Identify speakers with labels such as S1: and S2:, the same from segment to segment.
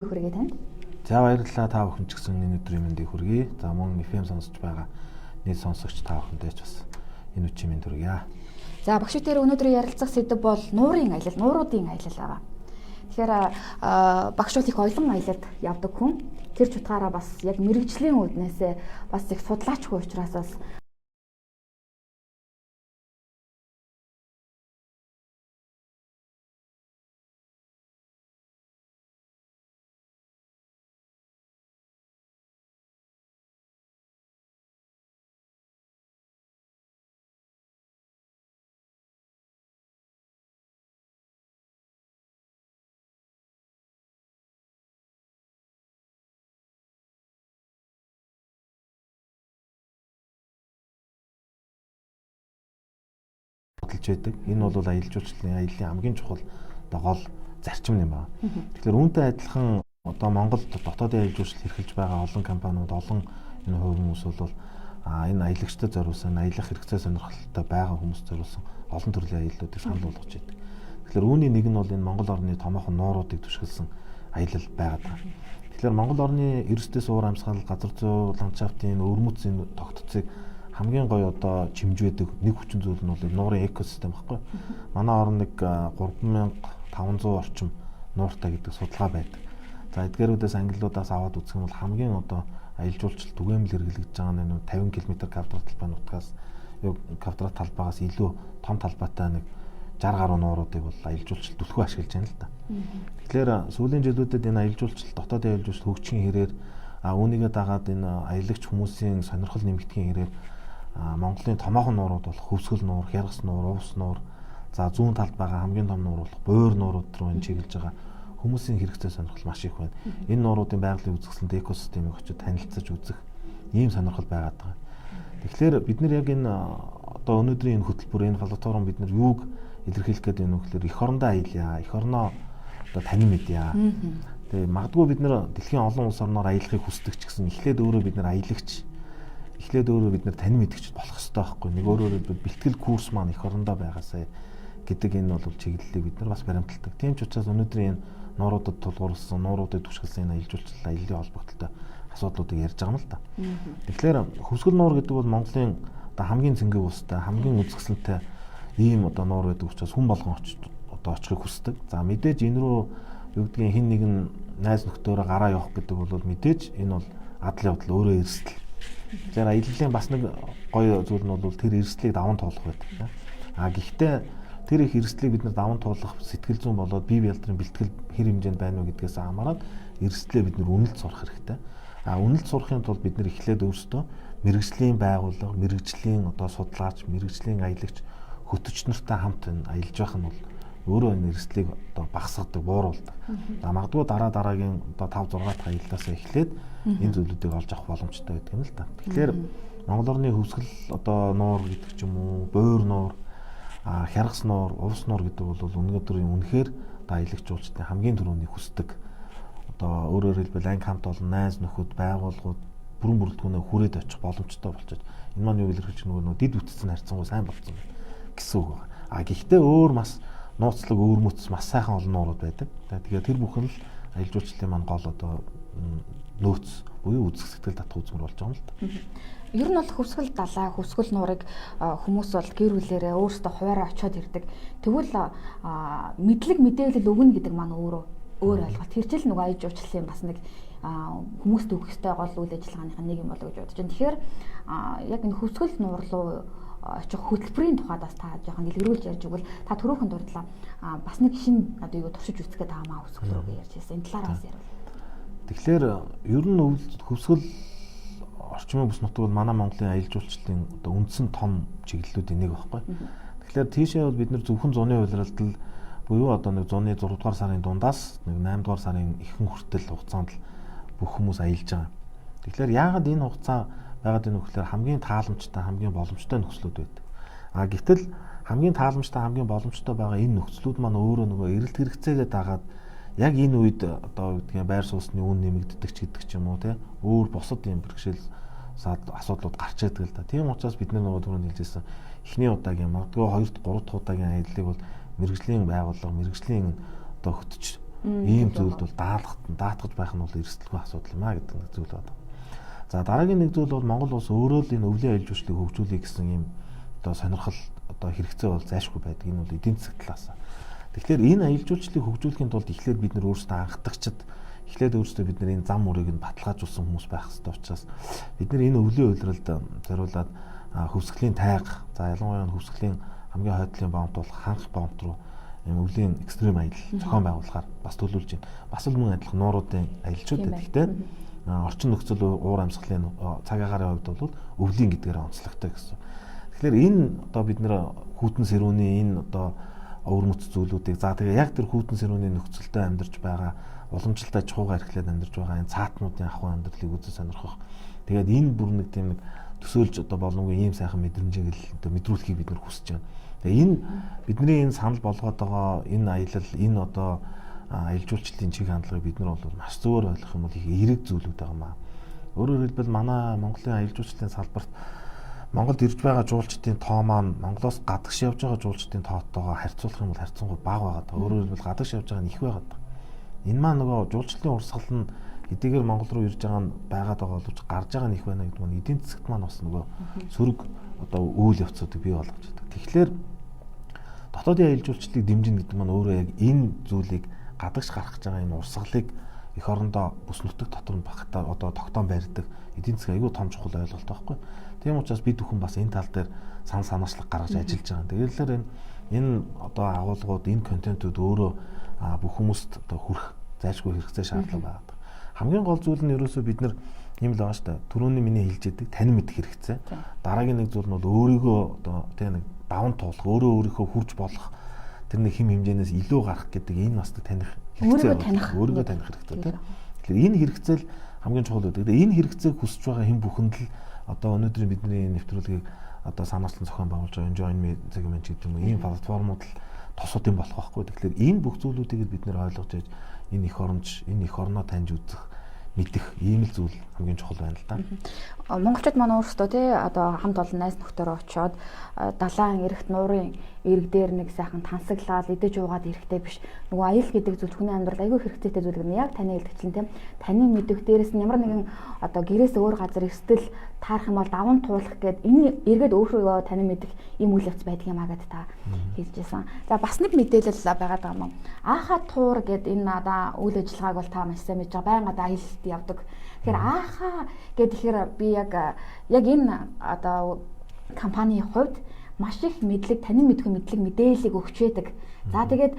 S1: Хүргэе танд.
S2: За баярлалаа та бүхэн ч гэсэн энэ өдрийн мэндийг хүргэе. За мөн FM сонсож байгаа нийт сонсогч та бүхэндээ ч бас энэ үчийн мэнд хүргье.
S1: За багш дээр өнөөдөр ярилцах сэдэв бол нуурын аялал, нууруудын аялал байгаа. Тэгэхээр багш их олон аялалд явдаг хүн. Тэр ч утгаараа бас яг мэрэгжлийн үүднээсээ бас их судлаачгүй учраас бас
S2: Байдаг. Энэ бол аялал жуулчлалын аяллаа хамгийн чухал гол зарчим юм байна. Тэгэхээр үүнтэй адилхан одоо Монголд дотоодын аялал жуулчлал эрхэлж байгаа олон компаниуд, олон энэ хувь хүмүүс бол энэ аялагчдад зориулсан, аялах хэрэгцээ сонирхолтой байгаа хүмүүс зориулсан олон төрлийн аяллуудыг санал болгож байдаг. Тэгэхээр үүний нэг нь бол энэ Монгол орны томоохон нууруудыг түшгэлсэн аялал байгаа. Тэгэхээр Монгол орны ерөнхий суур амьсгал, газар зүй, ландшафтын, өвөрмөцийн тогтцыг хамгийн гоё одоо чимжвэдэг нэг хүчин зүйл нь бол нуурын экосистем байхгүй. Манай орн нэг 3500 орчим нууртай гэдэг судалгаа байдаг. За эдгээрүүдээс ангиллуудаас аваад үзэх юм бол хамгийн одоо аялал жуулчлал түгээмэл хэрэглэгдэж байгаа нь 50 км квадрат талбай нутгаас квадрат талбайгаас илүү том талбайтай нэг 60 гаруй нууруудыг бол аялал жуулчлал түлхүү ашиглаж байна л да. Тэгэхээр сүүлийн жилүүдэд энэ аялал жуулчлал дотоодын аялал жуулчлал хөгжихийн хэрээр үүнийгээ дагаад энэ аялагч хүмүүсийн сонирхол нэмэгдэхийн хэрээр Монголын томоохон нуурууд бол хөвсгөл нуур, хяргас нуур, увс нуур, за зүүн талд байгаа хамгийн том нуур бол буур нуурууд руу энэ чиглэж байгаа хүмүүсийн хэрэгцээ сонирхол маш их байна. Энэ нууруудын байгалийн үзэсгэлэнт экосистемийг очиж танилцаж үзэх ийм сонирхол байгаад байгаа. Тэгэхээр бид нар яг энэ одоо өнөөдрийн энэ хөтөлбөр, энэ платформ бид нар юуг илэрхийлэх гэдэг юм вэ гэхээр эх орондоо аялья, эх орноо одоо танин мэдье. Тэгээ магадгүй бид нар дэлхийн олон улс орноор аялахыг хүсдэг ч гэсэн эхлээд өөрөө бид нар аялагч эхлээд өөрөө бид нар танин мэдгч болох хэрэгтэй байхгүй. Нэг өөрөөр бэлтгэл курс маань эх орондоо байгаасаа гэдэг энэ бол чиглэлийг бид нар бас баримталдаг. Тийм ч учраас өнөөдрийн энэ нууруудад тулгуурласан, нууруудыг түшгэлсэн энэ аялал жуулчлал аяллаа холбогдолтой асуудлуудыг ярьж байгаа юм л да. Тэгэхээр хөвсгөл нуур гэдэг бол Монголын одоо хамгийн цэнгэг устай, хамгийн үзэсгэлэнтэй ийм одоо нуур гэдэг учраас хүн болгон одоо очихыг хүсдэг. За мэдээж энэ рүү юу гэдгийг хин нэгэн найз нөхдөөрөө гараа явах гэдэг бол мэдээж энэ бол адал явдал өөрөө эрсдэл. Тэгэхээр аяллаа бас нэг гоё зүйл нь бол тэр эрсдлийг даван туулах байдаг. Гэхдээ тэр их эрсдлийг бид нар даван туулах сэтгэл зүйн болоод бие биедрын бэлтгэл хэр хэмжээнд байна уу гэдгээс хамаарат эрсдлээ бид нар үнэлж сурах хэрэгтэй. Үнэлж сурахын тулд бид нар эхлээд өөрсдөө мэрэгжлийн байгууллага, мэрэгжлийн одоо судлаач, мэрэгжлийн аялагч хөтөч нартай хамт энэ аялж байх нь бол өөрөө энэ эрсдлийг одоо багасгадаг, бууруулдаг. Магадгүй дараагийн одоо 5 6 дахь аяллаасаа эхлээд энэ зүйлүүдийг олж авах боломжтой байдаг юм л да. Тэгэхээр Монгол орны хөвсгөл одоо нуур гэдэг ч юм уу, буур нуур, хяргас нуур, увс нуур гэдэг бол өнөөдрийн үнэхээр одоо аялагч жуулчдын хамгийн түрүүний хүсдэг. Одоо өөрөөр хэлбэл анги хамт олон найз нөхөд, байгууллагууд бүрэн бүрэлдэхүүнээ хүрээд очих боломжтой болчиход энэ маань юу илэрхийлж нөгөө дид үтцэн харьцангуй сайн болсон гэсэн үг байна. Гэхдээ өөр бас нууцлаг өвөрмөц маш сайхан олон нуурууд байдаг. Тэгээд тэр бүхэн л аялал жуулчлалын маань гол одоо нөөц буюу үзэх сэтгэл татах үзмэр болж байгаа юм л да.
S1: Ер нь бол хөвсгөл далай, хөвсгөл нуурыг хүмүүс бол гэр бүлээрээ өөрсдөө хуваараа очиод ирдэг. Тэгвэл мэдлэг мэдээлэл өгнө гэдэг маань өөр ойлголт. Тэр чинь нөгөө аялал жуулчлалын бас нэг хүмүүст өгөх ёстой гол үйл ажиллагааных нэг юм болов гэж бодож байна. Тэгэхээр яг энэ хөвсгөл нуур руу очих хөтөлбөрийн тухайд бас та жоохон дэлгэрүүлж ярьж өгвөл та түрүүхэн дурдлаа бас нэг шинэ одоо юу туршиж үзэх гэдэг хамаа хөвсгөл рүү ярьж байсан. Энэ талаараа бас ярил.
S2: Тэгэхээр ер нь хөвсгөл орчмын бүс нутаг бол манай Монголын аялал жуулчлалын одоо үндсэн том чиглэлүүдийн нэг багхгүй. Тэгэхээр тийшээ бол бид нэр зөвхөн зуны улиралдал буюу одоо нэг зуны 6 дугаар сарын дундаас нэг 8 дугаар сарын ихэнх хүртэл хугацаанд л бүх хүмүүс аялж байгаа. Тэгэхээр яагаад энэ хугацаа байгаад энэ нөхлөөр хамгийн тааламжтай, хамгийн боломжтой нөхцлүүд байдаг. Гэтэл хамгийн тааламжтай, хамгийн боломжтой байгаа энэ нөхцлүүд маань өөрөө нөгөө эрэлт хэрэгцээгээ дагаад яг энэ үед одоо гэдгийг байр суусны үн нэмэгддэг ч гэдэг ч юм уу те өөр бусад юм бэрхшээл асуудлууд гарч ирдэг л да. Тийм учраас бид нөгөө түрүүнд хэлжсэн эхний удаагийн магадгүй 2-3 дахь удаагийн аяллыг бол мэрэгжлийн байгууллага, мэрэгжлийн одоо хөтөч Ийм зүйлд бол даатгаж байх нь бол эрсдэлгүй асуудал юм а гэдэг нэг зүйл байна. За дараагийн нэг зүйл бол Монгол улс өөрөө л энэ өвлийн аялал жуулчлалыг хөгжүүлэх гэсэн ийм одоо сонирхол одоо хэрэгцээ бол зайлшгүй байдаг. Энэ бол эдийн засаг талаас. Тэгэхээр энэ аялал жуулчлалыг хөгжүүлэхийн тулд эхлээд бид нар өөрсдөө анхдагчид эхлээд өөрсдөө бид нар энэ зам мөрийг нь баталгаажуулсан хүмүүс байх хэрэгтэй учраас бид нар энэ өвлийн уйлралд зориулаад хөвсгөлийн тайга, за ялангуяа хөвсгөлийн хамгийн хойдлын боомт бол ханх боомт руу юм өвлийн экстрим аялал зохион байгуулахаар бас төлөвлөж байна. Бас л мөн адилхан нууруудын аялалчууд гэхдээ орчин нөхцөл уур амьсгалын цаг агарын хувьд бол өвлийн гэдгээр онцлогтой гэсэн. Тэгэхээр энэ одоо бид нэр хүүтэн сэрүүний энэ одоо өвөрмөц зүйлүүдийг за тэгээ яг тэр хүүтэн сэрүүний нөхцөлтэй амьдарч байгаа уламжлалтай чухуугаар эрхлээд амьдарч байгаа энэ цаатнуудын ахуй амьдралыг үзэж сонирхох. Тэгээд энэ бүр нэг тийм нэг төсөөлж одоо боломгүй ийм сайхан мэдрэмжийг л одоо мэдрүүлэхийг бид нар хүсэж байна. Тэгээ энэ бидний энэ санал болгоод байгаа энэ аялал энэ одоо аялал жуулчлалын чиг хандлагыг бид нар бол маш зөвөр ойлгох юм бол их эерэг зүйлүүд байгаа маа. Өөрөөр хэлбэл манай Монголын аялал жуулчлалын салбарт Монголд ирж байгаа жуулчдын тоо маань Монголоос гадагш явж байгаа жуулчдын тоотойгоо харьцуулах юм бол харьцангуй бага байгаа. Өөрөөр хэлбэл гадагш явж байгаа нь их байгаа. Энэ маань нөгөө жуулчлалын урсгал нь хэдийгээр Монгол руу ирж байгаа нь байгаад байгаа боловч гарч байгаа нь их байна гэдэг нь эдийн засагт маань бас нөгөө сөрөг одоо үйл явцуудыг бий болгож байдаг. Тэгэхээр дотоодын аялал жуулчлалыг дэмжинэ гэдэг маань өөрөө яг энэ зүйлийг гадагш гарах гэж байгаа энэ урсгалыг эх орондоо бүс нутаг дотор нь багтаа одоо тогтоон барьдаг эдийн засаг аягүй том чухал ойлголт байхгүй. Тийм учраас бид бүхэн бас энэ тал дээр санаачлаг гаргаж ажиллаж байгаа. Тэгэхээр энэ одоо агуулгууд энэ контентууд өөрөө бүх хүмүүст одоо хүрэх зайлшгүй хэрэгцээ шаардлага байгаа. Хамгийн гол зүйл нь ерөөсөө бид нар юм л байгаа шүү дээ. Түрүүний миний хэлж яадаг тань мэдэх хэрэгцээ. Дараагийн нэг зүйл нь бол өөрийгөө одоо тийм нэг даван туулах, өөрийнхөө хүрч болох тэр нэг хэм хэмжээнээс илүү гарах гэдэг энэ бас таних хэрэгцээ. Өөрийгөө таних хэрэгтэй тийм. Тэгэхээр энэ хэрэгцээ л хамгийн чухал байдаг. Энэ хэрэгцээг хүсэж байгаа хэн бүхэнд л одоо өнөөдрийн бидний нэвтрүүлгийг одоо санаачлан зохион байгуулж байгаа Join Me segment гэдэг юм уу ийм платформуд л тусууд юм болох байхгүй. Тэгэхээр энэ бүх зүйлүүдийг бид нэр ойлгож яаж энэ эх орноо таньж үзэх мэдэх ийм л зүйл хамгийн чухал байна л да.
S1: Монголчууд манай өөрсдөө тий одоо хамт олон найз нөхдөөрөө очиод далайн эрэгт нуурын эрэг дээр нэг сайхан тансаглаад идэж уугаад ирэхтэй биш. Нөгөө аял гэдэг зүйл хүний амьдрал аягүй хэрэгцээтэй зүйл гэнэ. Яг таны хэлдэгчлэн тийм таны мэдэх дээрээс нь ямар нэгэн одоо гэрээс өөр газар эрсдэл таарах юм бол даван туулах гээд энэ эргээд өөрөөгөө таны мэдэх ийм үйл явц байдаг юм а гэдээ та хэлжсэн. За бас нэг мэдээлэл байгаад байгаа юм. Аахаа туур гэд энэ одоо үйл ажиллагааг бол та маш сайн мэдж байгаа. Байнга аялалд явдаг. Тэгэхээр аахаа гэхээр би яг энэ одоо компанийн хувьд маш их мэдлэг, таны мэдгүй мэдлэг мэдээллийг өгч байдаг. За тэгээд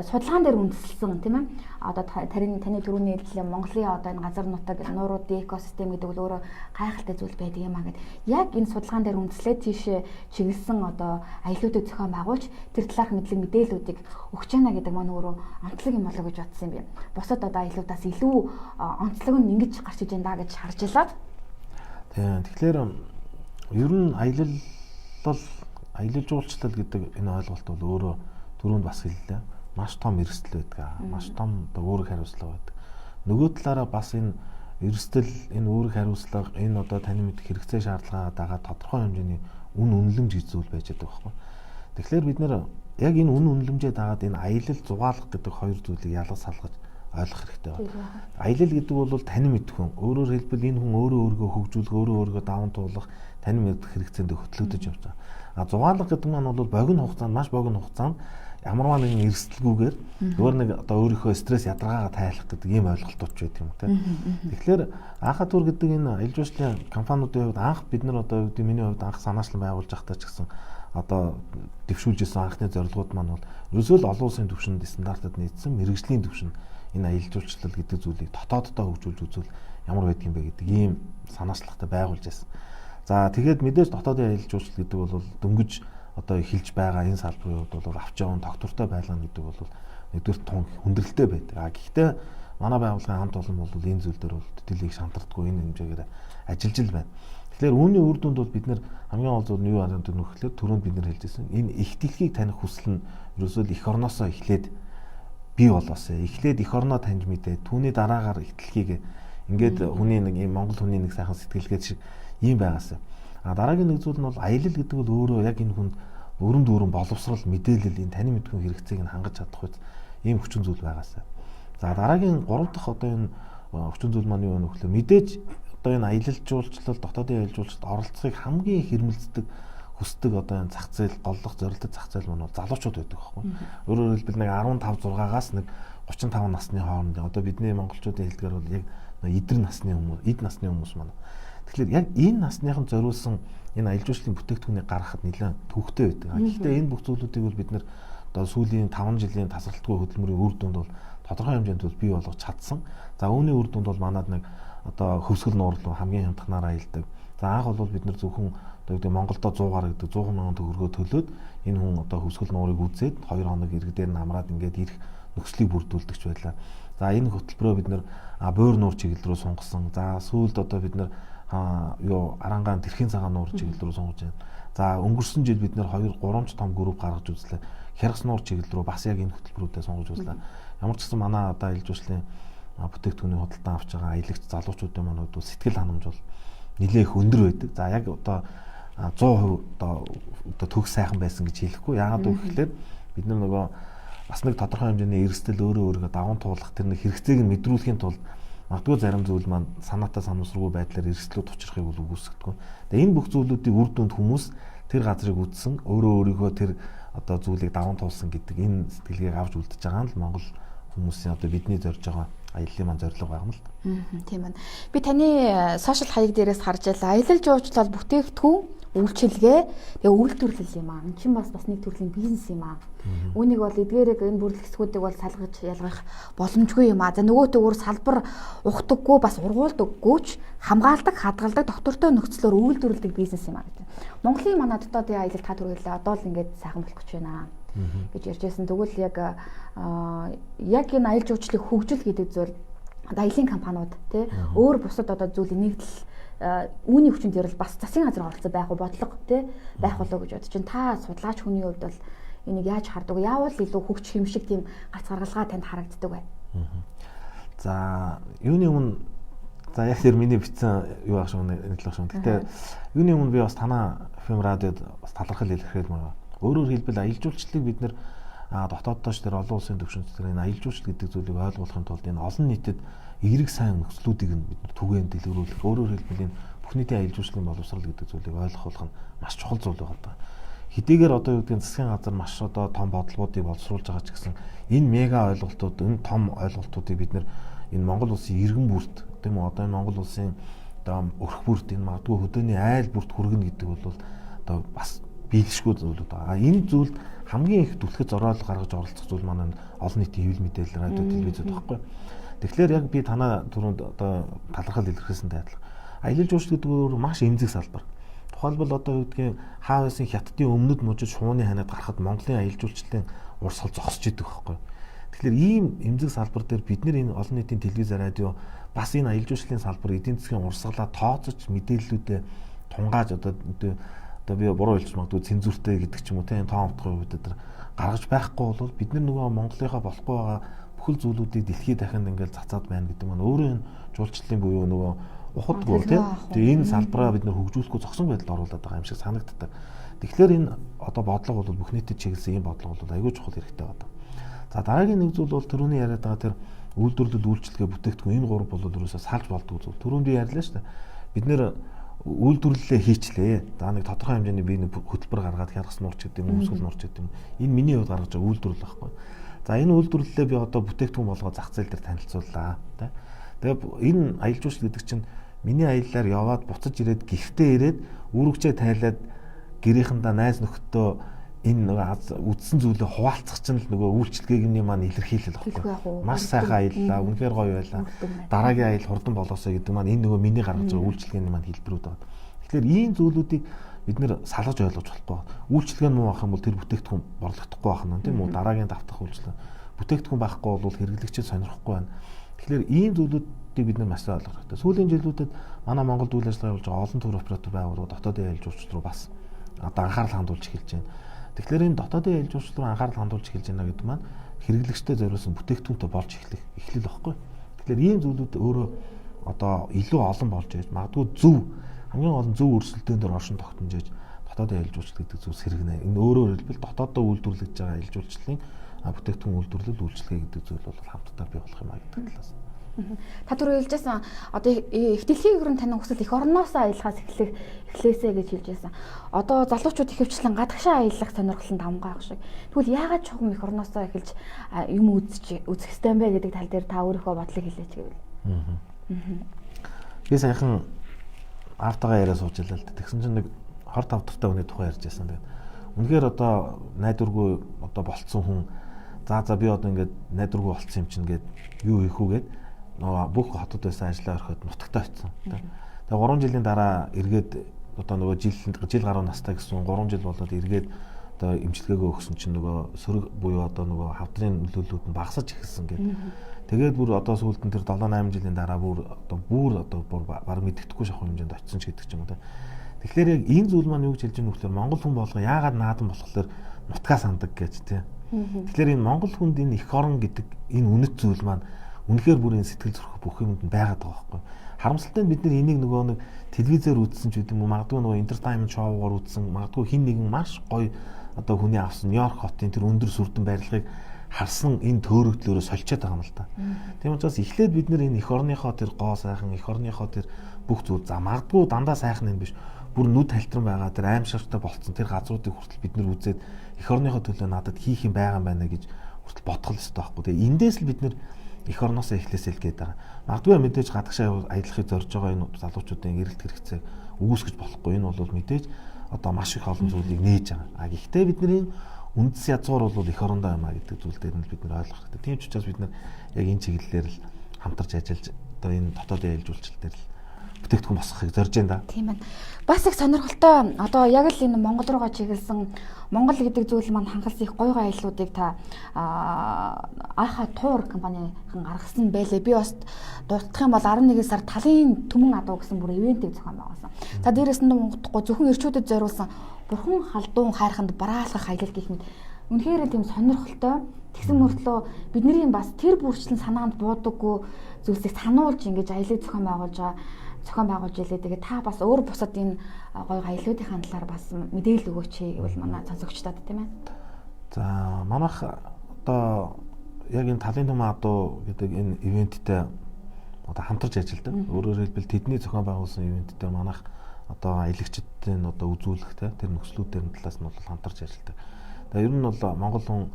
S1: судалгаан дээр үндэслэн тийм ээ. Одоо таны түрүүний хэлсэн Монголын одоо энэ газар нутаг нууруудын экосистем гэдэг бол өөрөө гайхалтай зүйл байдаг юм а гэд. Яг энэ судалгаан дээр үндэслээд тийшээ чиглэсэн одоо аяллуудыг зохион байгуулж тэр талаарх мэдлэг мэдээллүүдийг өгч яана гэдэг маань өөрөө онцлог юм болоо гэж бодсон юм би. Бусад одоо аяллуудаас илүү онцлог нь ингэж гарч иж байна гэж харжлаад.
S2: Тийм. Тэгэхээр ер нь аялал жуулчлал гэдэг энэ ойлголт бол өөрөө түрүүнд бас хэллээ. Маш том эрсдэл байдаг. Маш том одоо үүрэг хариуцлага байдаг. Нөгөө талаараа бас энэ эрсдэл, энэ үүрэг хариуцлага, энэ одоо таны мэдэх хэрэгцээ шаардлагаа дагаад тодорхой хэмжээний үн үнэлэмж гэж зүйл байж байгаа байхгүй. Тэгэхээр бид нэр яг энэ үн үнэлэмжээ дагаад энэ аялал зугаалах гэдэг хоёр зүйлийг ялгаж салгаж ойлгох хэрэгтэй байна. Аялал гэдэг бол таны мэдэх хүн. Өөрөөр хэлбэл энэ хүн өөрийгөө хөгжүүлэх, өөрийгөө даван туулах, таны мэдэх хэрэгцээнд хөтлөгдөж явж байгаа. Зугаалга гэдэг маань бол богино хугацаанд, маш богино хугацаанд ямарваа нэгэн эрсдэлгүйгээр өөр нэг одоо өөрийнхөө стресс ядаргаагаа тайлах гэдэг ийм ойлголтууд ч байдаг юм тийм. Тэгэхээр анхаа тур гэдэг энэ аялал жуулчлалын компаниудын хувьд анх бид нар одоо миний хувьд анх санаачлан байгуулж байхдаа ч гэсэн одоо дэвшүүлж исэн анхны зорилгууд маань бол ерөөсөө л олон улсын түвшинд стандартад нийцсэн мэрэгжлийн түвшинд энэ аялал жуулчлал гэдэг зүйлийг дотооддоо хөгжүүлж үзвэл ямар байдг юм бэ гэдэг ийм санаачлагтай байгуулж байсан. За тэгээд мэдээж дотоодын аялал жуулчлал гэдэг бол дөнгөж одоо эхэлж байгаа энэ салбарын хувьд бол авч явсан тогтвортой байлгана гэдэг бол нэгдүгээр тун хүндрэлтэй байдаг. Гэхдээ манай байгууллагын хамт олон бол энэ зүйл дээр бол төдийлийг шантардаггүй энэ хэмжээгээр ажиллаж л байна. Тэгэхээр үүний үр дүнд бол бид нэр хамгийн гол зүйл нь юу байна гэхээр түрүүнд бид нэр хэлжсэн энэ их дэлхийг таних хүсэл нь ерөөсөө эх орноосоо эхлээд бий болоосаа. Эхлээд эх орноо таньж мэдээ түүний дараагаар их дэлхийг ингээд хүний нэг ийм монгол хүний нэг сайхан сэтгэлгээд шиг ийм байгаасаа. Дараагийн нэг зүйл нь бол аялал гэдэг бол өөрөө яг энэ хүнд өрөм дүүрэн боловсрал мэдээлэл энэ таны мэдгүй хэрэгцээг нь хангаж чадах үс ийм хүчин зүйл байгаасаа. За дараагийн 3 дахь одоо энэ хүчин зүйл маань юу вэ гэхээр мэдээж одоо энэ аялал жуулчлал, дотоодын аялал жуулчлалд оролцохыг хамгийн хэрмэлздэг хүсдэг одоо энэ зах зээл, голлох зорилттой зах зээл маань бол залуучууд байдаг байхгүй. Өөрөөр хэлбэл нэг 15 6-аас нэг 35 насны хооронд одоо бидний монголчуудын хэлдгээр бол яг эдэр насны хүмүүс, эд насны хүмүүс маань. Тэгэхээр яг энэ насныхан зориулсан энэ аялал жуулчлалын бүтээгдэхүүнийг гаргахад нэлээд төвөгтэй байдаг. Гэхдээ энэ бүх зүйлүүдийг бол бид нэр одоо сүүлийн 5 жилийн тасралтгүй хөдөлмөрийн үр дүнд бол тодорхой хэмжээнд бол бий болгож чадсан. За үүний үр дүнд бол манад нэг одоо хөвсгөл нуурлуу хамгийн хямдханаар аялдаг. За анх бол бид нэр зөвхөн одоо гэдэг Монголдо 100-аар гэдэг 100 мянган төгрөгөө төлөөд энэ хүн одоо хөвсгөл нуурыг үзээд 2 хоног иргэдээр нь амраад ингээд ирэх нөхцөлийг бүрдүүлдэг ч байлаа. За энэ хөтөлбөрөө бид нэр буур нуур чиглэл рүү сунгасан. За сүүлд одоо бид нэр арангаан тэрхийн цагаан нуур чиглэл рүү сунгаж байна. За өнгөрсөн жил бид нэр 2 3 том групп гаргаж үзлээ. Хяргас нуур чиглэл рүү бас яг энэ хөтөлбөрүүдэд сунгаж үзлээ. Ямар ч гэсэн манай одоо аялал жуулчлалын бүтээгдэхүүний худалдан авч байгаа аялагч залуучуудын манайд бол сэтгэл ханамж бол нэлээх өндөр байдаг. За яг одоо 100% одоо төгс сайхан байсан гэж хэлэхгүй. Яагаад гэвэл бид нөгөө бас нэг тодорхой хэмжээний эрсдэл өөрийгөө даван туулах тэр нэг хэрэгцээг нь мэдрүүлэхийн тулд магадгүй зарим зүйл маань санаатай санамсаргүй байдлаар эрсдлүүд учрахыг бол үгүйсгдэг. Тэгээ энэ бүх зүйлүүдийн үр дүнд хүмүүс тэр газрыг үзсэн, өөрийгөө тэр одоо зүйлийг даван туулсан гэдэг энэ сэтгэлгээг авч үлдэж байгаа нь л Монгол хүмүүсийн одоо бидний зорж байгаа аяллаа маань зорилго байгаа юм л.
S1: Тийм байна. Би таны сошиал хаяг дээрээс харж байлаа. Аялал жуулчлал бүтээгдэхүүн үйлчилгээ тэгээ үйлдвэрлэл юм аа. Энд чинь бас нэг төрлийн бизнес юм аа. Үүнийг бол эдгээрэг энэ бүрлэгдэхүүдийг бол салгаж ялгах боломжгүй юм аа. За нөгөө төгөөр салбар ухдаггүй бас ургуулдаггүйч хамгаалдаг, хадгалдаг, доктортой нөхцлөөр үйлдвэрлэдэг бизнес юм аа гэж. Монголын манай дотоодын аялал та түрүүлээ. Одоо л ингээд сайхан болох гэж байна гэж ярьжсэн. Тэгвэл яг энэ аялал жуулчлалыг хөгжил гэдэг зүйл аялын компаниуд тий өөр бусад одоо зүйлийг нэгдэл үүний хүчин дээр л бас засгийн газар оролцоо байх бодлого тий байх болоо гэж бодож байна. Та судлаач хүний хувьд бол энийг яаж хардаг вэ? Яавал илүү хөгж хэмшиг тийм гарц гаргалгаа танд харагддаг вэ?
S2: За юуны өмнө за яг тэр миний бичсэн юу ах шиг нэг л ах шиг. Гэтэ юуны өмнө би бас танаа FM радиод бас талархал илэрхийлж байгаа. Өөрөөр хэлбэл аялал жуулчлалыг бид нэр дотооддоош тэр олон улсын төвшинчдэр энэ аялал жуулчлал гэдэг зүйлийг ойлгуулахын тулд энэ олон нийтэд эерэг сайн нөхцлүүдийг нь бид түгээн дэлгэрүүлэх. Өөрөөр хэлбэл энэ бүх нийтийн аялал жуулчлалын боловсрал гэдэг зүйлийг ойлгох нь маш чухал зүйл байгаа. Хэдийгээр одоо юу гэдгийг засгийн газар маш одоо том бодлогуудыг боловсруулж байгаа ч гэсэн энэ мега ойлголтууд, энэ том ойлголтуудыг бид нэр энэ Монгол улсын иргэн бүрт тийм үү одоо энэ Монгол улсын одоо өрх бүрт энэ магадгүй хөдөөний айл бүрт хүргэнэ гэдэг бол одоо бас биелшгүй зүйлүүд байгаа. Энэ зүйлд хамгийн их түлхэж зориулж гаргаж оролцох зүйл маань олон нийтийн хэвлэл мэдээлэл, радио, телевизэд багхгүй. Тэгэхээр яг би танаа түрүүнд одоо талархал илэрхийлсэнтэй адилхан. Аялал жуулчлал гэдэг нь маш эмзэг салбар. Тухайлбал одоо юу гэдгийг хаан улсын хятадын өмнөд мужид шууны ханаад гарахад Монголын аялал жуулчлалын урсгал зогсож идэг байхгүй. Тэгэхээр ийм эмзэг салбар дээр бид нэр энэ олон нийтийн телевиз, радио бас энэ аялал жуулчлалын салбар эдийн засгийн урсгалаа тооцож мэдээллүүдэд тунгааж одоо би буруу хэлж магадгүй цензуртэй гэдэг ч юм уу тийм тоомтгой үед дээр гаргаж байхгүй бол бид нар нөгөө Монголынхаа болохгүй байгаа бүхэл зүйлүүдийг дэлхийд дахинд ингээд цацаад байна гэдэг маань өөрөө энэ жуулчлалын буюу нөгөө ухадгүй тийм. Тэгээ энэ салбараа бид нар хөгжүүлэхгүй зогсон байдалд оруулаад байгаа юм шиг санагддаг. Тэгэхээр энэ одоо бодлого бол бүх нийтэд чиглэсэн ийм бодлого бол аюул чухал хэрэгтэй байна. За дараагийн нэг зүйл бол түрүүний яриад байгаа тэр үйлдвэрлэл, үйлчилгээ, бүтээгдэхүүн энэ гурав бол ерөөсөө салж болдог зүйл. Түрүүнд би ярьлаа шүү дээ. Бид нэр үйлдвэрлэлээ хийчлээ. За нэг тодорхой хэмжээний би нэг хөтөлбөр гаргаад хяргас нуурч гэдэг юм, өсгөл нуурч гэдэг юм. Энэ миний хувьд гаргаж байгаа үйлдвэрлэл байхгүй. За энэ үйлдвэрлэлээ би одоо бүтээгдэхүүн болгоо зах зээл дээр танилцууллаа. Тэгээ энэ аялал жуулчлал гэдэг чинь миний аяллаар яваад буцаж ирээд гихтээ ирээд үүрэгчээ тайлаад гэрийнхэндээ найз нөхөдөө энэ нөгөө үдсэн зүйлээ хуваалцах чинь л нөгөө үйлчлэгээний маань илэрхийлэл баггүй. Маш сайхан аяллаа, үнэхээр гоё байлаа. Дараагийн аял хурдан болоосоо гэдэг маань энэ нөгөө миний гаргаж байгаа үйлчлэгээний маань хэлбэрүүд байна. Тэгэхээр ийм зүйлүүдийг бид нэр салгаж ойлгож болохгүй. Үйлчлэгээ нь муу ах юм бол тэр бүтээгдэхүүн борлогдохгүй байх нь тийм үү? Дараагийн давтах үйлчлэг. Бүтээгдэхүүн байхгүй бол хэрэглэгчид сонирхгүй байна. Тэгэхээр ийм зүйлүүдийг бид нар маш сайн ойлгох хэрэгтэй. Сүүлийн жилүүдэд манай Монголд үйл ажиллагаа явуулж байгаа олон төр оператор байгууллагууд дотоодын аялал жуулчлал руу бас одоо анхаарал хандуулж эхэлж байна. Тэгэхээр энэ дотоодын аялал жуулчлал руу анхаарал хандуулж эхэлж байна гэдэг маань хэрэглэгчтэй зориулсан бүтээгдэхүүнтэй болж эхлэл баггүй. Тэгэхээр ийм зүйлүүд өөрөө одоо илүү олон болж байж магадгүй хамгийн гол нь зөв өрсөлдөөн дээр оршин тогтнож яаж дотоодын аялал жуулчлал гэдэг зүйл сэргэнэ. Энэ өөрөөр хэлбэл дотооддоо үйлдвэрлэж байгаа аялал жуулчлалын бүтээгдэхүүн үйлдвэрлэл үйлчлэгээ гэдэг зүйл бол хамтдаа бий болох юм а гэдэг талаас.
S1: Та түрүү хэлжсэн одоо их дэлхийн өрн танин хүсэл эх орноосоо аялахаас эхлээсэ гэж хэлжсэн. Одоо залуучууд ихэвчлэн гадагшаа аялах сонирхол нь давмгаа ах шиг. Тэгвэл яагаад чухам эх орноосоо эхэлж юм үзэх ёстой юм бэ гэдэг тал дээр та өөрийнхөө бодлыг хэлээч гэвэл.
S2: Би саяхан автогаа яриа сууж илаа л тэгсэн чинь нэг хорт автортай хүний тухай ярьж байсан. Тэгээд үнэхээр одоо найдваргүй одоо болцсон хүн за би одоо ингээд найдваргүй болцсон юм чинь ингээд юу хийх үү гээд нөгөө бүх хотод байсан ажлаа орхиод нутагтаа очсон. Тэгээ 3 жилийн дараа эргээд одоо нөгөө жил гаруй настай гэсэн 3 жил болоод эргээд одоо эмчилгээгээ өгсөн чинь нөгөө сөрөг буюу одоо нөгөө хавдрын нөлөөллүүд нь багасаж ихсэн гэдэг. Тэгээд бүр одоо сүүлд нь тэр 7-8 жилийн дараа бүр баг мэддэхгүй шахах хэмжээнд очсон ч гэдэг ч юм уу. Тэгэхээр яг энэ зүйл маань юу гэж хэлж байгаа нөхлөөр Монгол хүн болго яагаад наадан болохоор нутгаа сандаг гэж тий. Тэгэхээр энэ Монгол хүнд энэ эх орон гэдэг энэ үнэт зүйл маань үнэхээр бүр энэ сэтгэл зүрх бүх юмд нь байгаад байгаа байхгүй. Харамсалтай нь бид нар энийг нөгөө нэг телевизээр үзсэн ч гэдэг юм уу магадгүй нөгөө entertainment шоугаар үзсэн магадгүй хин нэгэн маш гоё одоо хүний авсан Нью-Йорк хотын тэр өндөр сүрдэн барилгыг харсан энэ төөрөгдлөөрөө сольчод байгаа юм л да. Тийм учраас эхлээд бид нар энэ эх орныхоо тэр гоо сайхан эх орныхоо тэр бүх зүйл за магадгүй дандаа сайхан юм биш бүр нүд хальтран байгаа тэр аимшигтай болцсон тэр газруудыг хүртэл бид нар үзээд эх орныхоо төлөө надад хийх юм байгаа юм байна гэж хүртэл бодгол өстой байхгүй. Тэгээ эндээс л бид нар эх орноосоо эхлэсэй л гээд байгаа. Магадгүй мэдээж гадагшаа аялахыг зорж байгаа энэ залуучуудын эрэлт хэрэгцээг үүсгэж болохгүй. Энэ бол мэдээж одоо маш их олон зүйлийг нээж байгаа. А гэхдээ бидний үндэс язгуур бол эх орондоо юм а гэдэг зүйл дээр нь бид нар ойлгох хэрэгтэй. Тийм ч учраас бид нар яг энэ чиглэлээр л хамтарч ажиллаж одоо энэ дотоодын аялал жуулчлал дээр л бүтээгдэхүүн босгохыг зорж байна да. Тийм байна.
S1: Бас их сонирхолтой одоо яг л энэ Монгол руугаа чиглэсэн Монгол гэдэг зүйл маань хангалттай их гоё аяллуудыг та Аха Тур компанийн гаргасан байлээ. Би бас дурдах юм бол 11 сар талын Түмэн адуу гэсэн бүр ивентийг зохион байгуулсан. За дээрээс нь Монгодгүй зөвхөн эрчүүдэд зориулсан бурхан халдуун хайрханд браалгах аялал гэх мэт үнэхээр тийм сонирхолтой. Тэгсэн мөртлөө бидний бас тэр бүрчлэн санаанд буудаггүй зүйлсийг сануулж ингэж аялал зохион байгуулж илээ. Тэгээд та бас өөр бусад энэ гоё аяллуудын талаар бас мэдээлэл өгөөч гэвэл манай сонсогчдод тийм ээ.
S2: За манайх одоо яг энэ талын Түмэн адуу гэдэг энэ ивенттэй одоо хамтарч ажилладаг. Өөрөөр хэлбэл тэдний зохион байгуулсан ивенттэй манайх одоо аялагчдын одоо үзүүлэх тэр нөхцлүүдийн талаас нь бол хамтарч ажилладаг. Тэгээ ер нь бол Монгол хүн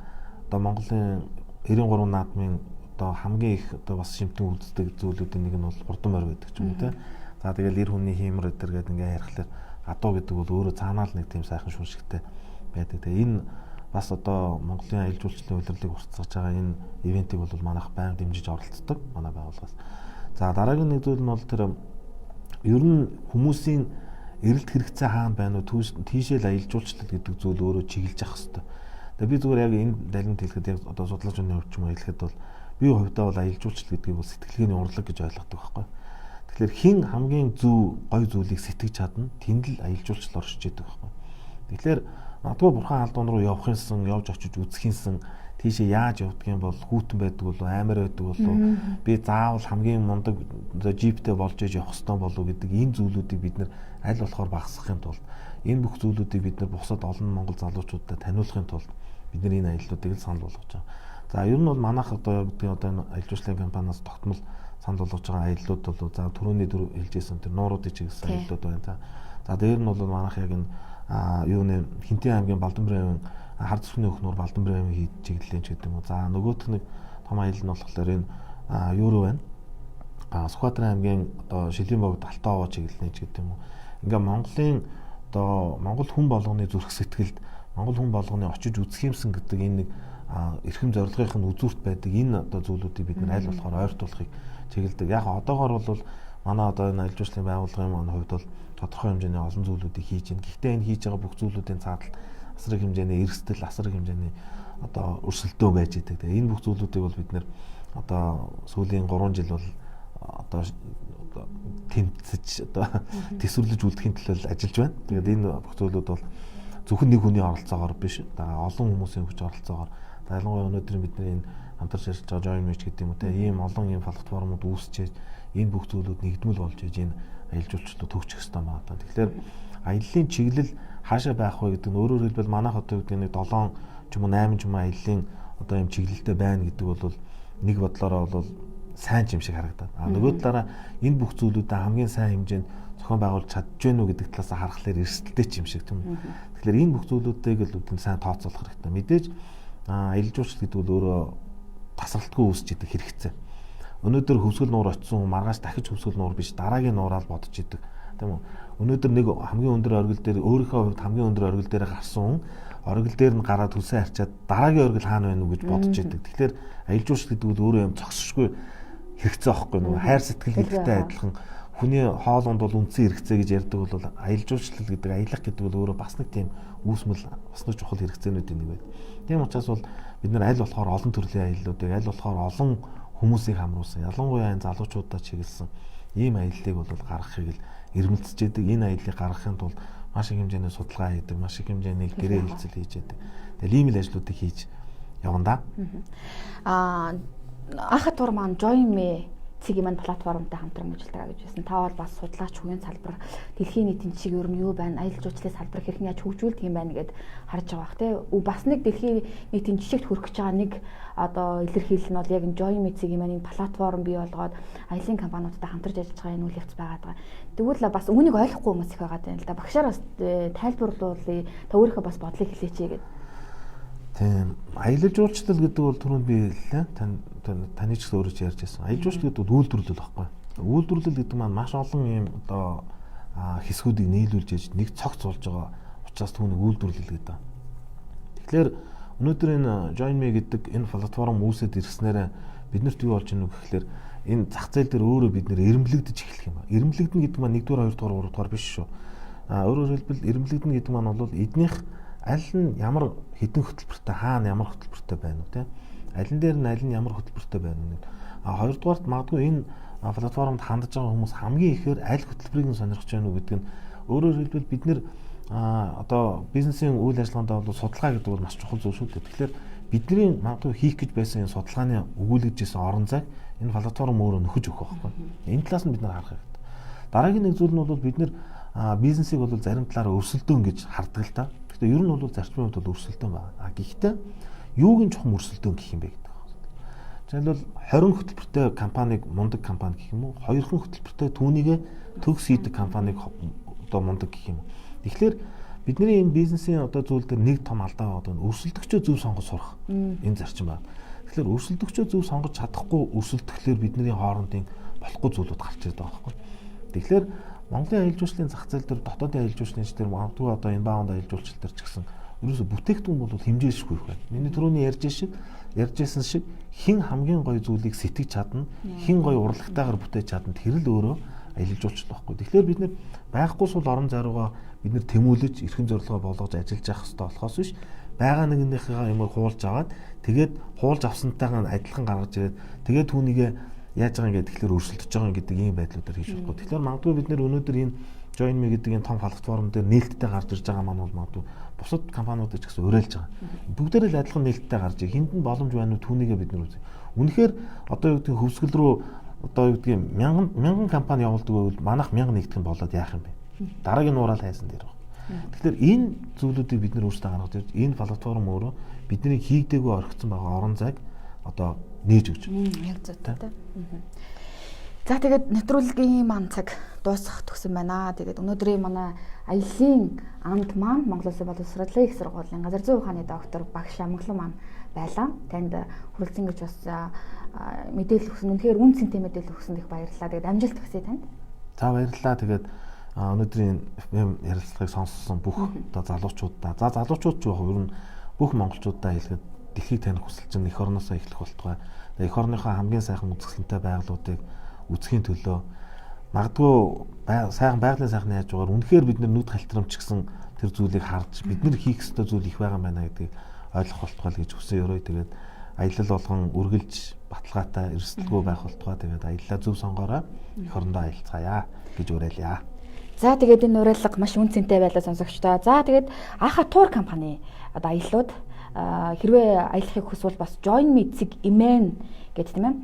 S2: одоо Монголын 93 наадмын одоо хамгийн их одоо бас шимтэн үлддэг зүйлүүдийн нэг нь бол хурдан морь гэдэг ч юм уу тийм. За тэгэл эр хүний хиймэр өдр гэдэг ингээ ярихлаар адуу гэдэг бол өөрөө цаанаал нэг тийм сайхан шүншигтэй байдаг. Тэгээ энэ бас одоо Монголын аялал жуулчлалын улирлыг уртсгаж байгаа энэ ивентийг бол манайх байнга дэмжиж оролцдог манай байгууллагаас. За дараагийн нэг зүйл нь бол тэр ер нь хүмүүсийн эрэлт хэрэгцээ хаана байна уу тийшээ л аялал жуулчлал гэдэг зүйл өөрөө чиглэж явах хэрэгтэй. Тэгээ би зүгээр яг энэ далимт хэлэхэд яг одоо судлаачны хувьд ч юм уу хэлэхэд бол би хувьдаа бол аялал жуулчлал гэдгийг бол сэтгэлгээний урлаг гэж ойлгодог байхгүй. Тэгэхээр хин хамгийн зөв гой зүйлийг сэтгэж чадна тэнд л аялал жуулчлал оршиж идэг байхгүй. Тэгэхээр магадгүй бурхан халдуун руу явах юмсан явж очиж үзэх юмсан тийшээ яаж явдаг юм бол хүүтэн байдаг болов амар байдаг болов би заавал хамгийн мундаг джиптэй болж иж явах хэрэгтэй болов гэдэг энэ зүйлүүдийг бид нэр аль болохоор багасгахын тулд энэ бүх зүйлүүдийг бид нар бусад олон монгол залуучуудад таниулахын тулд бид нар энэ аяллуудыг л санал болгож байгаа. За ер нь бол манайх одоо энэ аялал жуулчлалын компаниас тогтмол санал болгож байгаа аяллууд бол за түрүүний хэлжсэн тэр нууруудыг чиглэсэн аяллууд байна. За дээр нь бол манайх яг энэ юуны Хинтээ аймгийн Балданбарын хар зүрхний өхнөр Балданбарын аймгийн хийж чиглэлийн ч гэдэг юм уу. За нөгөөх нэг том аялал нь болохоор энэ юу руу байна. Сүхбаатарын аймгийн одоо Шилийн богд Алтан овоо чиглэлийн ч гэдэг юм уу. Ингээ Монголын одоо монгол хүн болгоны зүрх сэтгэлд монгол хүн болгоны очиж үзэх юмсан гэдэг энэ нэг эрхэм зорилгынх нь үзүүрт байдаг энэ одоо зүйлүүдийг бид нар аль болохоор ойртуулахыг чиглэдэг. Яг одоогоор бол манай одоо энэ аялал жуулчлалын байгууллагын маань хувьд бол тодорхой хэмжээний олон зүйлүүдийг хийж байна. Гэхдээ энэ хийж байгаа бүх зүйлүүдийн цаадал асар их хэмжээний эрсдэл, асар их хэмжээний одоо өрсөлдөө байж идэг. Тэгээ энэ бүх зүйлүүдийг бол бид нэр одоо сүүлийн 3 жил бол одоо тэмцэж одоо төсвөрлөж үлдэхин төлөө ажиллаж байна. Тэгээд энэ бүх зүйлүүд бол зөвхөн нэг хүний оролцоогоор биш. Олон хүмүүсийн хүч оролцоогоор ялангуяа өнөөдөр бидний энэ хамтарч ажиллаж байгаа Join Match гэдэг юм уу те ийм олон ийм платформуд үүсчээж энэ бүх зүйлүүд нэгдмэл болж иж энэ аялал жуулчлалд төгсөх хэрэгтэй байна. Тэгэхээр аяллаа чиглэл хаашаа байх вэ гэдэг нь өөрөөр хэлбэл манайх одоо гэдэг нэг 7 ч юм уу 8 ч юм уу аяллаа одоо юм чиглэлтэй байна гэдэг бол нэг бодлороо бол сайн юм шиг харагдаад. Нөгөө талаараа энэ бүх зүйлүүдээ хамгийн сайн хэмжээнд зохион байгуулж чадж гэнэ үү гэдэг талаас харахаар эрсдэлтэй юм шиг тийм үү. Тэгэхээр энэ бүх зүйлүүдийг л үүдэн сайн тооцоолох хэрэгтэй. Мэдээж аялал жуулчлал гэдэг бол өөрөө тасралтгүй үүсч идэг хэрэгцээ. Өнөөдөр хөвсгөл нуур очисон хүн маргааш дахиж хөвсгөл нуур биш дараагийн нуураар бодож идэг. Тийм үү? Өнөөдөр нэг хамгийн өндөр оргил дээр өөрийнхөө хувьд хамгийн өндөр оргил дээр гарсан хүн оргил дээр нь гараад хүсээ харчаад дараагийн оргил хаана байна уу гэж бодож идэг. Тэгэхээр аялал жуулчлал гэдэг бол өөрөө юм зогсошгүй хэрэгцээ аахгүй нөгөө хайр сэтгэл гэдэгтэй адилхан хүний хоолунд бол үндсэн хэрэгцээ гэж ярьдаг бол аялал жуулчлал гэдэг аялах гэдэг бол өөрөө бас нэг тийм үүсмэл бас нэг чухал хэрэгцээнүүдийн нэг байна. Тийм учраас бол бид нар аль болохоор олон төрлийн аяллуудыг аль болохоор олон хүмүүсийг хамруулсан ялангуяа энэ залуучуудаа чиглэсэн ийм аяллыг бол гаргахыг л эрмэлзэж яадаг. Энэ аяллыг гаргахын тулд маш их хэмжээний судалгаа хийдэг, маш их хэмжээний гэрээ хэлцэл хийж яадаг. Тэгэл ийм л ажлуудыг хийж явна да.
S1: Анхад тур маань Join Me цэгийн маань платформтай хамтран ажилладаг гэж байсан. Та бол бас судлаач хувийн салбар дэлхийн нийтийн жишг ер нь юу байна? Аялал жуулчлалын салбар хэрхэн яаж хөгжүүлдэг юм байна гэд харж байгаа бах тий. Бас нэг дэлхийн нийтийн жишгт хүрэх гэж байгаа нэг одоо илэрхийлэл нь бол яг энэ Join Me цэгийн маань энэ платформ бий болгоод аялын компаниудтай хамтарч ажиллаж байгаа энэ үйл явц байгаа. Тэгвэл бас үүнийг ойлгохгүй хүмүүс их байгаа юм л да. Багшаар бас тайлбарлуулъя. Та өөрийнхөө бас бодлыг хэлээч гэдэг.
S2: Тийм. Аялал жуулчлал гэдэг бол түрүүнд би хэллээ. Таны ч өөрөө ч ярьж байсан. Аялал жуулчлал гэдэг бол үйлдвэрлэл байхгүй. Үйлдвэрлэл гэдэг маань маш олон юм одоо хэсгүүдийг нийлүүлж ээж нэг цогц болж байгаа учраас түүнийг үйлдвэрлэл гэдэг. Тэгэхээр өнөөдөр энэ Join Me гэдэг энэ платформ үүсэт ирснээр биднэрт юу болж байна вэ гэхээр энэ зах зээл дээр өөрөө бид нэр эрэмблэгдэж эхлэх юм байна. Эрэмблэгдэн гэдэг маань 1-р, 2-р, 3-р биш шүү. Өөрөөр хэлбэл эрэмблэгдэн гэдэг маань бол эднийх аль нь ямар хідэн хөтөлбөртэй хаана ямар хөтөлбөртэй байна уу тийм аль нь дээр нь аль нь ямар хөтөлбөртэй байна уу хоёрдугаарт магадгүй энэ платформд хандж байгаа хүмүүс хамгийн ихээр аль хөтөлбөрийг нь сонирхож байна уу гэдэг нь өөрөөр хэлбэл бид нэр одоо бизнесийн үйл ажиллагаанд бол судалгаа гэдэг бол маш чухал зүйл шүү дээ. Тэгэхээр бидний магадгүй хийх гэж байсан энэ судалгааны өгүүлэгдсэн орон зайг энэ платформ өөрөө нөхөж өгөх байхгүй. Энэ талаас нь бид нар харах хэрэгтэй. Дараагийн нэг зүйл нь бол бид нэр бизнесийг бол зарим талаараа өрсөлдөөн гэж хардаг л та. Ер нь бол зарчмын хувьд бол өрсөлдөөн байна. Гэхдээ юуг нь чухам өрсөлдөөн гэх юм бэ гэдэг байна. Жишээлбэл 20 хөтөлбөртэй компаниг мундаг компани гэх юм уу? 2 хөтөлбөртэй түүнийгээ төгс хийдэг компаниг одоо мундаг гэх юм уу? Тэгэхээр бидний энэ бизнесийн одоо зүйл дээр нэг том алдаа байгаа нь өрсөлдөгчөө зөв сонгож сурах энэ зарчим байна. Тэгэхээр өрсөлдөгчөө зөв сонгож чадахгүй өрсөлдөхлөөр бидний хоорондын болохгүй зүйлүүд гарч ирдэг байгаа байхгүй. Тэгэхээр Монголын аялал жуулчлалын зах зээл дээр дотоодын аялал жуулчлалын дээр магадгүй одоо энэ бааунд аялал жуулчлал дээр ч гэсэн ерөөсө бүтээгдэхүүн бол хэмжээшгүй их байна. Миний түрүүний ярьжсэн шиг хэн хамгийн гоё зүйлийг сэтгэж чадна, хэн гоё урлагтайгаар бүтээж чадна тэр л өөрөө аялал жуулчлал байхгүй. Тэгэхээр бид нэр байхгүй сул орон зайруугаа бид нэр тэмүүлж эрхэм зорилгоо болгож ажиллаж явах хэрэгтэй болохоос биш байгаа нэгнийхээ юмыг хуулж аваад тэгээд хуулж авсантайгаа адилхан гаргаж ирээд тэгээд түүнийгээ яаж байгаа юм тэгэхээр өрсөлдөж байгаа гэдэг ийм байдлуудаар хийж болохгүй. Тэгэхээр магадгүй бид нэр өнөөдөр энэ Join Me гэдэг энэ том платформ дээр нээлттэй гарч ирж байгаа маань бол магадгүй бусад компаниудад ч гэсэн уриалж байгаа. Бүгдээрээ л адилхан нээлттэй гарч ирэх хэнд нь боломж байна уу түүнийгээ бид нэр үзье. Үнэхээр одоо юу гэдэг хөвсгөл рүү одоо юу гэдэг мянган компани явуулдаг бол манайх 1000 нэгдэх юм болоод яах юм бэ? Дараагийн нуурал хайсан дээр байна. Тэгэхээр энэ зүйлүүдийг бид нэр өөрсдөө гаргаж ирж энэ платформ өөрөө бидний хийгдээгүй орхисон байгаа орон зайг одоо нээж өгч.
S1: Яг зөв. За тэгээд нэвтрүүлгийн маань цаг дуусах төгсөн байна. Тэгээд өнөөдрийн манай аяллаа анд маань Монгол Улсын боловсролын их сургуулийн газар зүйн ухааны доктор багш Амглан маань байлаа. Танд хүрэлцэн гэж бас мэдээлэл өгсөн. Үнэхээр үн цэнтэй мэдээлэл өгсөн их баярлалаа. Тэгээд амжилт хүсье танд.
S2: За баярлалаа. Тэгээд өнөөдрийн ярилцлагыг сонссон бүх одоо залуучуудаа залуучууд ч яг ер нь бүх монголчуудаа хэлгээд дэлхийг таних хүсэл чинь эх орноосоо эхлэх болтугай. Эх орныхоо хамгийн сайхан үзэсгэлэнтэй байгалуудыг үзэхийн төлөө магадгүй сайхан байгалийн сайхны хажуугаар үнэхээр бид нүд халтрамч гэсэн тэр зүйлийг харж бид нар хийх ёстой зүйл их байгаа юм байна гэдгийг ойлгох болтугай гэж хүсэн өрөө. Тэгээд аялал болгон үргэлж баталгаатай эрсдэлгүй байх болтугай. Тэгээд аяллаа зөв сонгоорой. Эх орондоо аялцгаая гэж уриалъя.
S1: За тэгээд энэ уриалга маш үн цэнтэй байлаа сонсогчдоо. За тэгээд Анхад тур компани одоо аяллууд хэрвээ аялахыг хүсвэл бас Join Me цэг имэн гэдэг тийм ээ.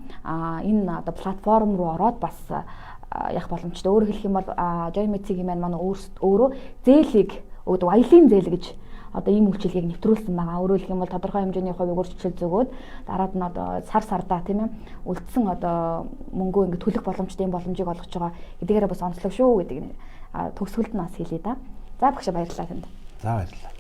S1: Энэ одоо платформ руу ороод бас явах боломжтой. Өөрөөр хэлэх юм бол Join Me цэг имэн маань өөрөө зээлийг өгдөг, аялын зээл гэж одоо ийм үйлчилгээг нэвтрүүлсэн байгаа. Өөрөөр хэлэх юм бол тодорхой хэмжээний хувийг өөрчлөлт зөгөөд дараад нь одоо сардаа тийм ээ үлдсэн одоо мөнгөө ингэ төлөх боломжтой юм боломжийг олгож байгаа гэдгээрээ бас онцлог шүү гэдэг нь төгсгөлд нь бас хэлье да. За багш баярлалаа танд.
S2: За баярлалаа.